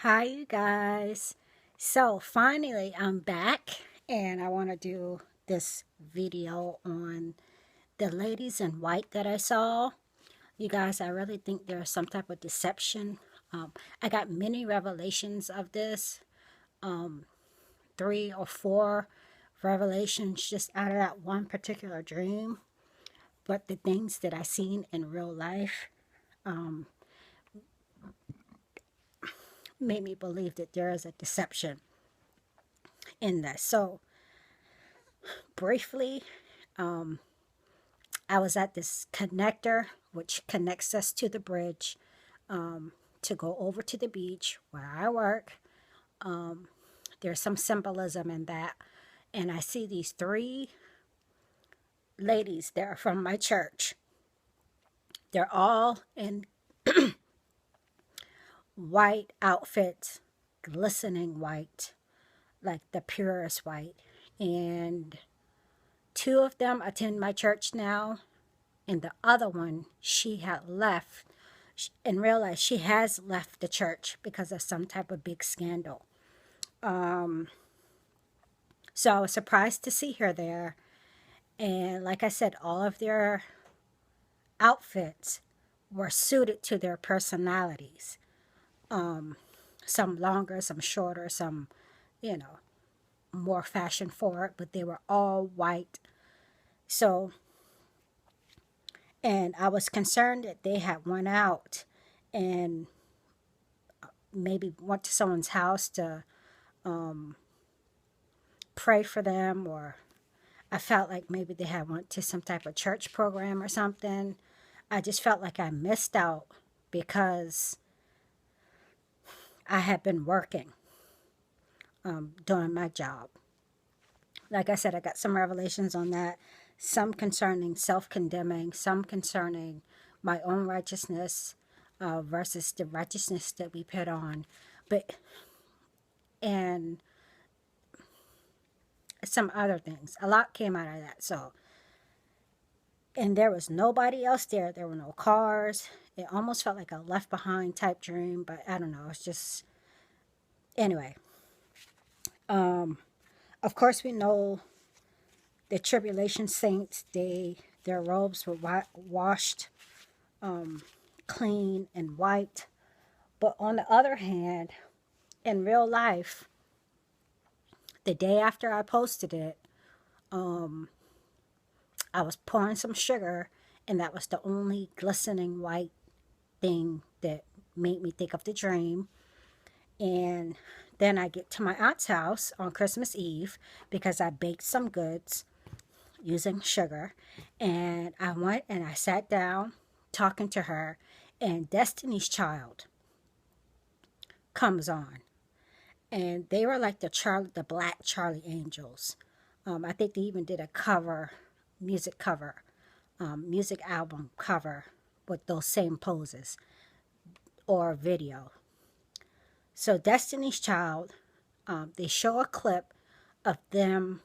Hi, you guys. So, finally, I'm back and I want to do this video on the ladies in white that I saw. You guys, I really think there's some type of deception. I got many revelations of this, 3 or 4 revelations just out of that one particular dream. But the things that I seen in real life made me believe that there is a deception in this. So, briefly, I was at this connector, which connects us to the bridge to go over to the beach where I work. There's some symbolism in that. And I see these 3 ladies there from my church. They're all in white outfits, glistening white, like the purest white. And 2 of them attend my church now, and the other one, she had left and realized she has left the church because of some type of big scandal. So I was surprised to see her there. And like I said, all of their outfits were suited to their personalities. Some longer, some shorter, some, more fashion forward, but they were all white. So, and I was concerned that they had went out and maybe went to someone's house to pray for them, or I felt like maybe they had went to some type of church program or something. I just felt like I missed out because I had been working, doing my job. Like I said, I got some revelations on that, some concerning self-condemning, some concerning my own righteousness versus the righteousness that we put on. And some other things. A lot came out of that. So, and there was nobody else there. There were no cars. It almost felt like a left behind type dream, but I don't know. It's just, anyway. Of course, we know the tribulation saints, their robes were washed clean and white. But on the other hand, in real life, the day after I posted it, I was pouring some sugar, and that was the only glistening white thing that made me think of the dream. And then I get to my aunt's house on Christmas Eve because I baked some goods using sugar. And I went and I sat down talking to her, and Destiny's Child comes on. And they were like the Black Charlie Angels. I think they even did a music album cover with those same poses or video. So Destiny's Child, they show a clip of them.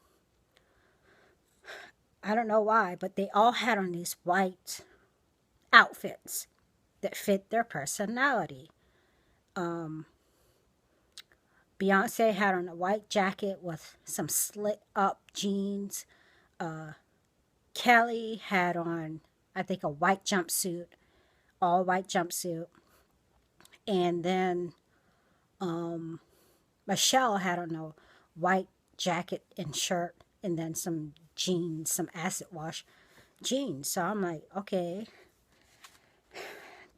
I don't know why, but they all had on these white outfits that fit their personality. Beyonce had on a white jacket with some slit up jeans. Kelly had on, I think, a white jumpsuit, all white jumpsuit. And then Michelle had on a white jacket and shirt, and then some jeans, some acid wash jeans. So I'm like, okay,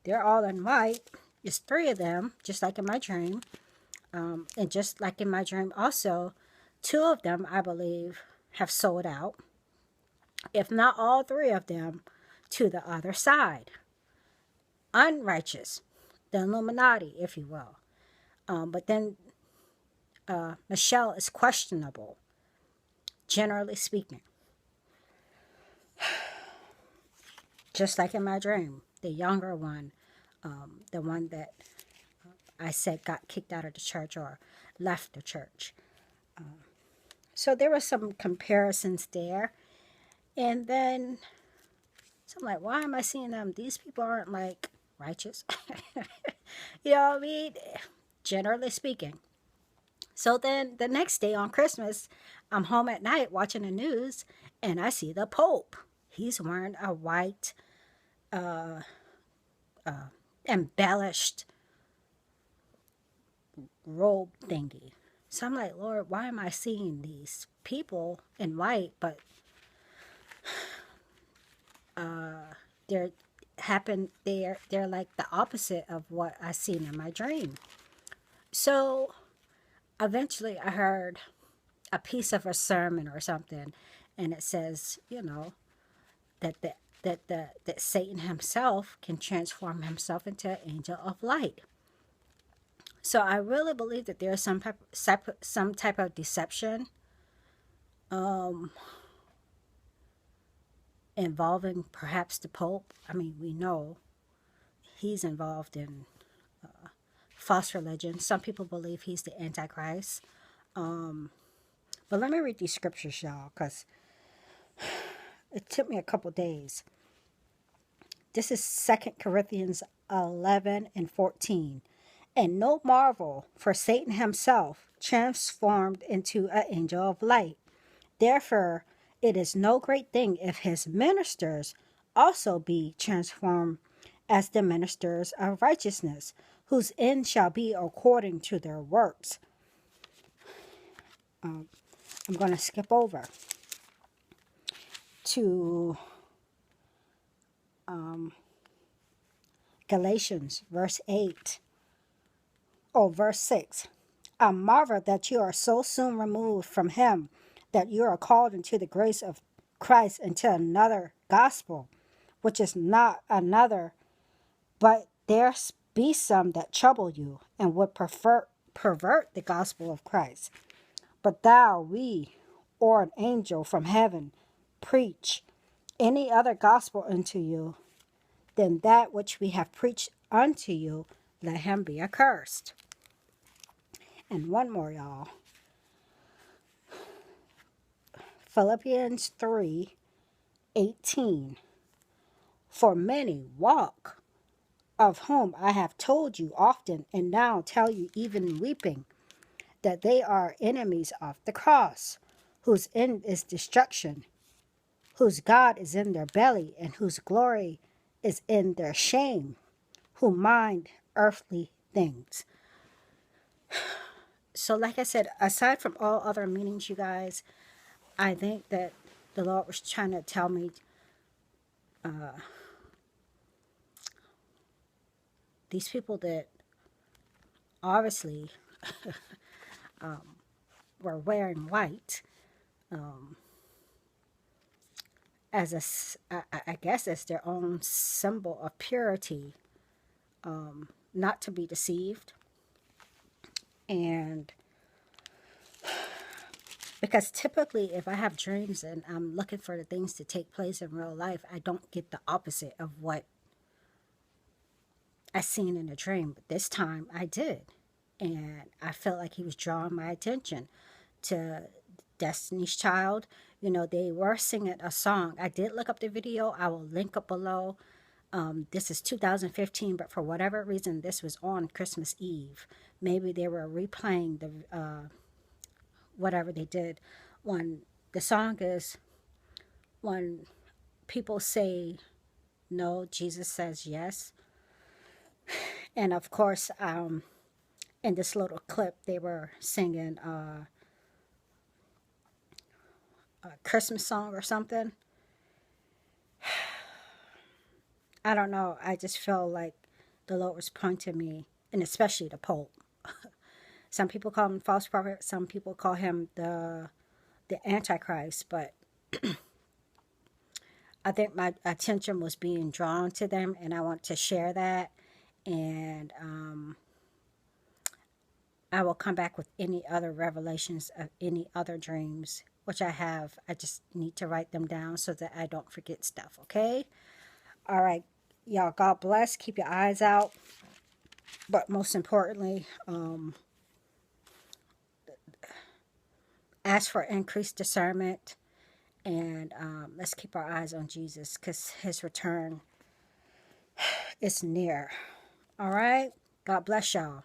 they're all in white. It's 3 of them, just like in my dream. And just like in my dream also, 2 of them, I believe, have sold out, if not all 3 of them, to the other side. Unrighteous, the Illuminati, if you will. But then Michelle is questionable, generally speaking. Just like in my dream, the younger one, the one that I said got kicked out of the church or left the church. So there were some comparisons there. And then, so I'm like, why am I seeing them? These people aren't like righteous. You know what I mean? generally speaking. So then the next day on Christmas, I'm home at night watching the news, and I see the Pope. He's wearing a white, embellished robe thingy. So I'm like, Lord, why am I seeing these people in white, but they're they're like the opposite of what I seen in my dream. So eventually I heard a piece of a sermon or something, and it says, that that Satan himself can transform himself into an angel of light. So I really believe that there's some type of deception involving perhaps the Pope. I mean, we know he's involved in false religion. Some people believe he's the Antichrist. But let me read these scriptures, y'all, because it took me a couple days. This is 2 Corinthians 11 and 14. And no marvel, for Satan himself transformed into an angel of light. Therefore, it is no great thing if his ministers also be transformed as the ministers of righteousness, whose end shall be according to their works. I'm going to skip over to Galatians verse 8. Verse 6. I marvel that you are so soon removed from him, that you are called into the grace of Christ into another gospel, which is not another, but there be some that trouble you, and would pervert the gospel of Christ. But thou, we, or an angel from heaven, preach any other gospel unto you than that which we have preached unto you, let him be accursed. And one more, y'all. Philippians 3:18. For many walk, of whom I have told you often, and now tell you even weeping, that they are enemies of the cross, whose end is destruction, whose God is in their belly, and whose glory is in their shame, who mind earthly things. So like I said, aside from all other meanings, you guys, I think that the Lord was trying to tell me these people that obviously were wearing white as I guess as their own symbol of purity, not to be deceived. And because typically if I have dreams and I'm looking for the things to take place in real life, I don't get the opposite of what I seen in a dream. But this time I did. And I felt like he was drawing my attention to Destiny's Child. They were singing a song. I did look up the video. I will link up below. This is 2015, but for whatever reason, this was on Christmas Eve. Maybe they were replaying the whatever they did. When the song is, when people say no, Jesus says yes. And of course, in this little clip, they were singing a Christmas song or something. I don't know. I just feel like the Lord was pointing me, and especially the Pope. Some people call him false prophet. Some people call him the Antichrist. But I think my attention was being drawn to them, and I want to share that. And I will come back with any other revelations of any other dreams, which I have. I just need to write them down so that I don't forget stuff, okay? All right, y'all, God bless. Keep your eyes out. But most importantly, ask for increased discernment. And let's keep our eyes on Jesus, because his return is near. All right? God bless y'all.